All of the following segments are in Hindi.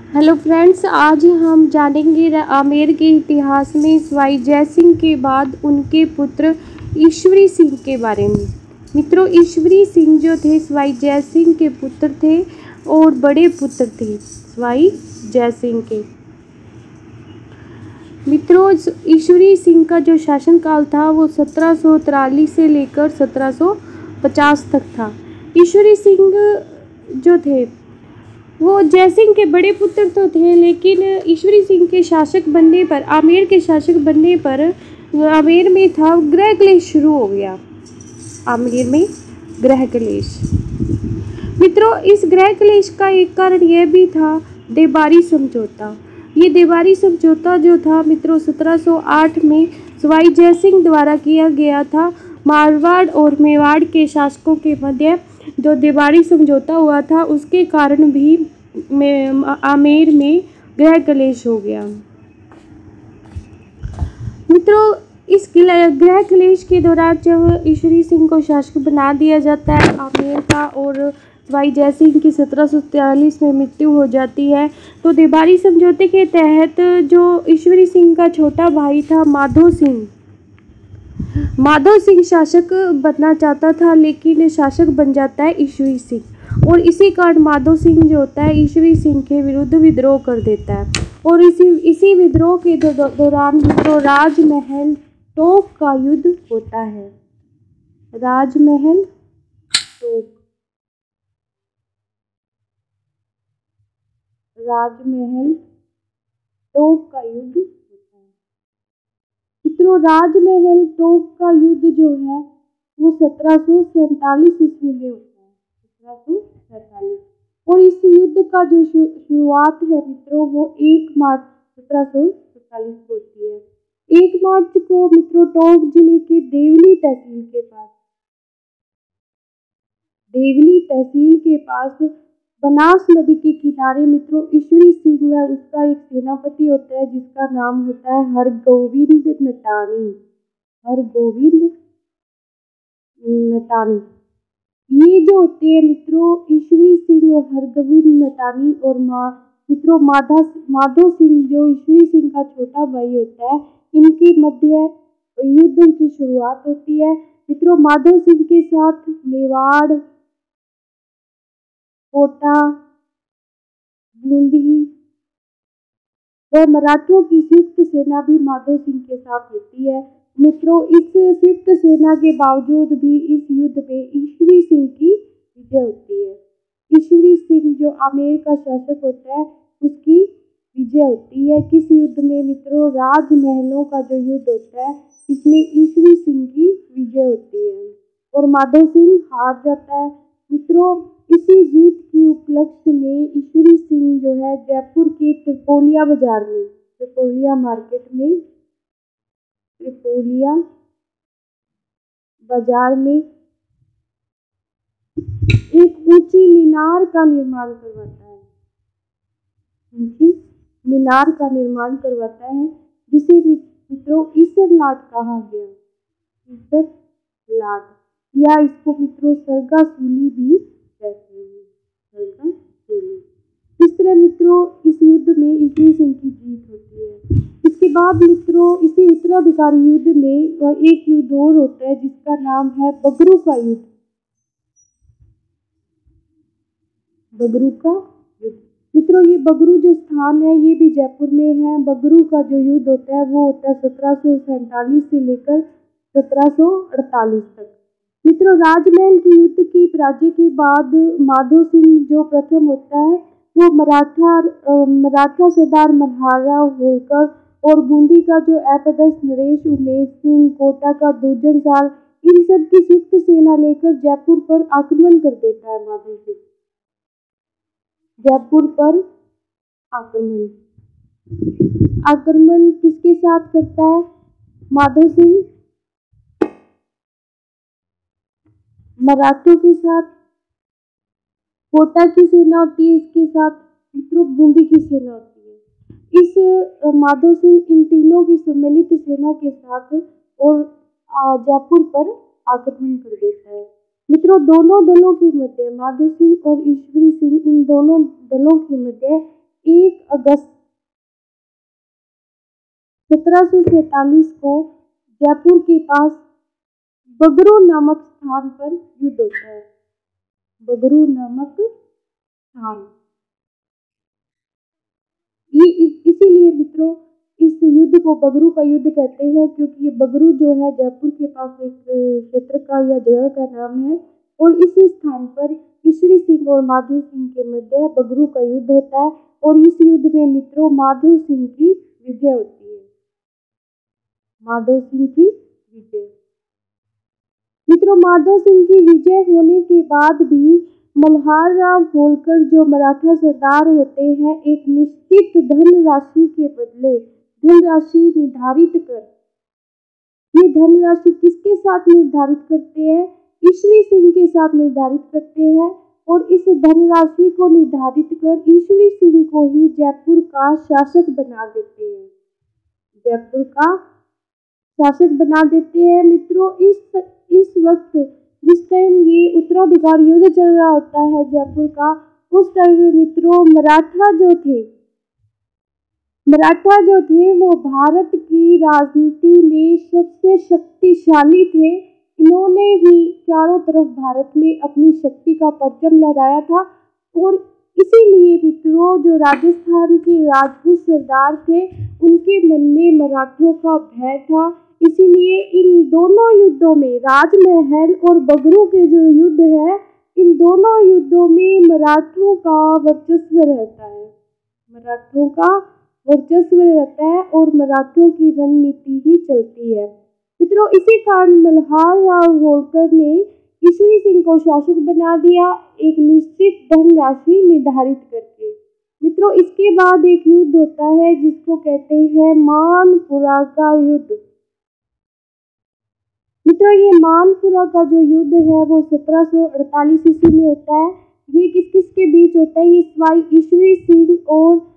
हेलो फ्रेंड्स, आज हम जानेंगे आमेर के इतिहास में सवाई जय सिंह के बाद उनके पुत्र ईश्वरी सिंह के बारे में। मित्रों, ईश्वरी सिंह जो थे सवाई जय सिंह के पुत्र थे और बड़े पुत्र थे सवाई जय सिंह के। मित्रों, ईश्वरी सिंह का जो शासनकाल था वो 1743 से लेकर 1750 तक था। ईश्वरी सिंह जो थे वो जय सिंह के बड़े पुत्र तो थे, लेकिन ईश्वरी सिंह के शासक बनने पर, आमेर के शासक बनने पर आमेर में था गृह क्लेश शुरू हो गया। आमेर में गृह क्लेश। मित्रों, इस गृह क्लेश का एक कारण यह भी था देबारी समझौता। ये देबारी समझौता जो था मित्रों 1708 में सवाई जय सिंह द्वारा किया गया था। मारवाड़ और मेवाड़ के शासकों के मध्य जो देबारी समझौता हुआ था उसके कारण भी आमेर में गृह क्लेश हो गया। मित्रों, इस गृह क्लेश के दौरान जब ईश्वरी सिंह को शासक बना दिया जाता है आमेर का और सवाई जय सिंह की 1743 में मृत्यु हो जाती है, तो देबारी समझौते के तहत जो ईश्वरी सिंह का छोटा भाई था माधो सिंह शासक बनना चाहता था, लेकिन शासक बन जाता है ईश्वरी सिंह। और इसी कारण माधो सिंह जो होता है ईश्वरी सिंह के विरुद्ध विद्रोह कर देता है। और इसी विद्रोह के दौरान जो राजमहल टोक का युद्ध होता है। राजमहल टोक का युद्ध होता है। मित्रों, राजमहल टोक का युद्ध जो है वो 1747 ईस्वी में होता है। 1747। और इस युद्ध का जो शुरुआत है मित्रों वो 1 मार्च 1747 को होती है। 1 मार्च को मित्रों टोंक जिले के देवली तहसील के पास बनास नदी के किनारे मित्रों ईश्वरी सिंह व उसका एक सेनापति होता है जिसका नाम होता है हरगोविंद नटानी। ये जो होते हैं मित्रों ईश्वरी सिंह और हरगोविंद नटानी और माधो सिंह जो ईश्वरी सिंह का छोटा भाई होता है, इनके मध्य युद्ध की शुरुआत होती है। मित्रों, माधो सिंह के साथ मेवाड़, कोटा, बूंदी व मराठों की संयुक्त सेना भी माधो सिंह के साथ होती है। मित्रों, इस संयुक्त सेना के बावजूद भी इस युद्ध में ईश्वरी सिंह की विजय होती है। ईश्वरी सिंह जो आमेर का शासक होता है उसकी विजय होती है। किस युद्ध में मित्रों? राजमहलों का जो युद्ध होता है इसमें ईश्वरी सिंह की विजय होती है और माधो सिंह हार जाता है। मित्रों, इसी जीत की उपलक्ष्य में ईश्वरी सिंह जो है जयपुर के त्रिपोलिया बाजार में एक ऊंची मीनार का निर्माण करवाता है जिसे मित्रों ईसरलाट कहा गया। ईसरलाट या इसको मित्रों सरगासूली भी कहते हैं। इस तरह मित्रों इस युद्ध में ईश्वरी सिंह की जीत होती है। इसके बाद मित्रों इसी उत्तराधिकारी युद्ध में एक युद्ध और होता है जिसका नाम है बगरू का युद्ध। मित्रों, ये बगरू जो स्थान है ये भी जयपुर में है। बगरू का जो युद्ध होता है वो होता है 1747 से लेकर 1748 तक। मित्रों, राजमहल की युद्ध की पराजय के बाद माधो सिंह जो प्रथम होता है वो मराठा सरदार मल्हारा होलकर और बूंदी का जो अपदस्थ नरेश उमेश सिंह, कोटा का दूजन साल, इन सब की संयुक्त सेना लेकर जयपुर पर आक्रमण कर देता है। माधो सिंह जयपुर पर आक्रमण किसके साथ करता है? माधो सिंह मराठों के साथ, कोटा की सेना होती है इसके साथ, मित्रों बूंदी की सेना होती है। इस माधो सिंह इन तीनों की सम्मिलित सेना के साथ और जयपुर पर आक्रमण कर देता है। मित्रों, दोनों दलों के मध्य माधो सिंह और ईश्वरी सिंह इन दोनों दलों के मध्य 1 अगस्त 1747 को जयपुर के पास बगरू नामक स्थान पर युद्ध होता है। बगरू नामक स्थान, ये इसीलिए मित्रों इस युद्ध को बगरू का युद्ध कहते हैं, क्योंकि ये बगरू जो है जयपुर के पास एक क्षेत्र का या जगह का नाम है। और इसी स्थान पर ईश्वरी सिंह और माधो सिंह के मध्य बगरू का युद्ध होता है। और इस युद्ध में मित्रों माधो सिंह की विजय होती है। माधो सिंह की विजय। मित्रों माधो सिंह की विजय होने के बाद भी मल्हार राव होलकर जो मराठा सरदार होते हैं, एक निश्चित धनराशि के बदले धनराशि निर्धारित कर, ये धनराशि किसके साथ निर्धारित करते हैं? ईश्वरी सिंह के साथ निर्धारित करते हैं। और इस धनराशि को निर्धारित कर ईश्वरी सिंह को ही जयपुर का शासक बना देते हैं। जयपुर का शासक बना देते हैं। मित्रों इस वक्त जिस टाइम ये उत्तराधिकार युद्ध चल रहा होता है जयपुर का, उस टाइम में मित्रों मराठा जो थे वो भारत की राजनीति में सबसे शक्तिशाली थे। इन्होंने ही चारों तरफ भारत में अपनी शक्ति का परचम लहराया था। और इसीलिए मित्रों जो राजस्थान के राजपूत सरदार थे, उनके मन में मराठों का भय था। इसीलिए इन दोनों युद्धों में, राजमहल और बगरू के जो युद्ध है, इन दोनों युद्धों में मराठों का वर्चस्व रहता है। मराठों का वर्चस्व रहता है और मराठों की रणनीति ही चलती है। मित्रों इसी कारण मल्हार राव होलकर ने ईश्वरी सिंह को शासक बना दिया, एक निश्चित धनराशि निर्धारित करके। मित्रों इसके बाद एक युद्ध होता है जिसको कहते हैं मानपुरा का युद्ध। मित्रों ये मानपुरा का जो युद्ध है वो 1748 ईस्वी में होता है। ये किस किस के बीच होता है? ये स्वाई ईश्वरी सिंह और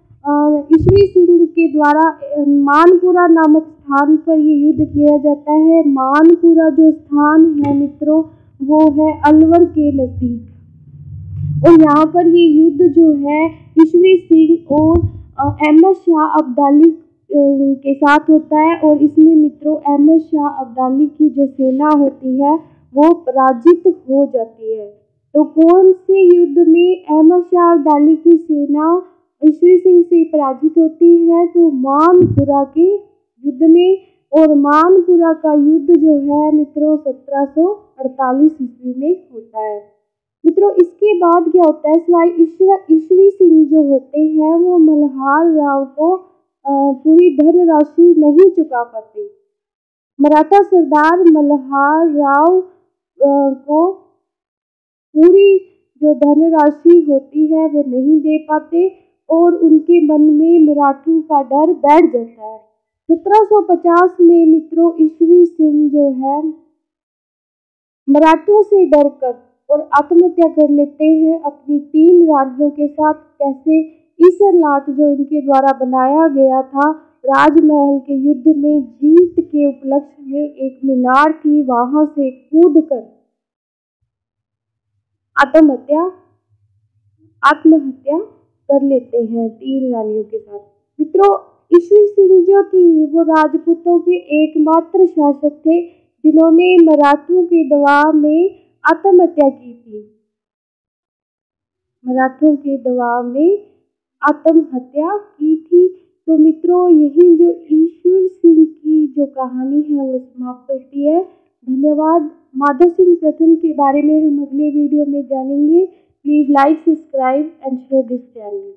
ईश्वरी सिंह के द्वारा मानपुरा नामक स्थान पर ये युद्ध किया जाता है। मानपुरा जो स्थान है मित्रों वो है अलवर के नजदीक। और यहाँ पर ये युद्ध जो है ईश्वरी सिंह और अहमद शाह अब्दाली के साथ होता है। और इसमें मित्रों अहमद शाह अब्दाली की जो सेना होती है वो पराजित हो जाती है। तो कौन से युद्ध में अहमद शाह अब्दाली की सेना ईश्वरी सिंह से पराजित होती है? तो मानपुरा के युद्ध में। और मानपुरा का युद्ध जो है मित्रों 1748 ईस्वी में होता है। मित्रों इसके बाद क्या होता है? स्वाई ईश्वरी सिंह जो होते हैं वो मल्हार राव को पूरी धनराशि नहीं चुका पाते। मराठा सरदार मल्हार राव को पूरी जो धनराशि होती है वो नहीं दे पाते और उनके मन में मराठों का डर बैठ जाता है। 1750 में मित्रों ईश्वरी सिंह जो है मराठों से डरकर और आत्महत्या कर लेते हैं अपनी 3 रानियों के साथ। कैसे? ईसर लाट जो इनके द्वारा बनाया गया था राजमहल के युद्ध में जीत के उपलक्ष्य में एक मीनार थी, वहां से कूद कर आत्महत्या कर लेते हैं 3 रानियों के साथ। मित्रों ईश्वरी सिंह जो थी वो राजपूतों के एकमात्र शासक थे जिन्होंने मराठों के दबाव में आत्महत्या की थी। मराठों के दबाव में आत्महत्या की थी। तो मित्रों यही जो ईश्वर सिंह की जो कहानी है वो समाप्त होती है। धन्यवाद। माधो सिंह प्रथम के बारे में हम अगले वीडियो में जानेंगे। Please like, subscribe and share this channel.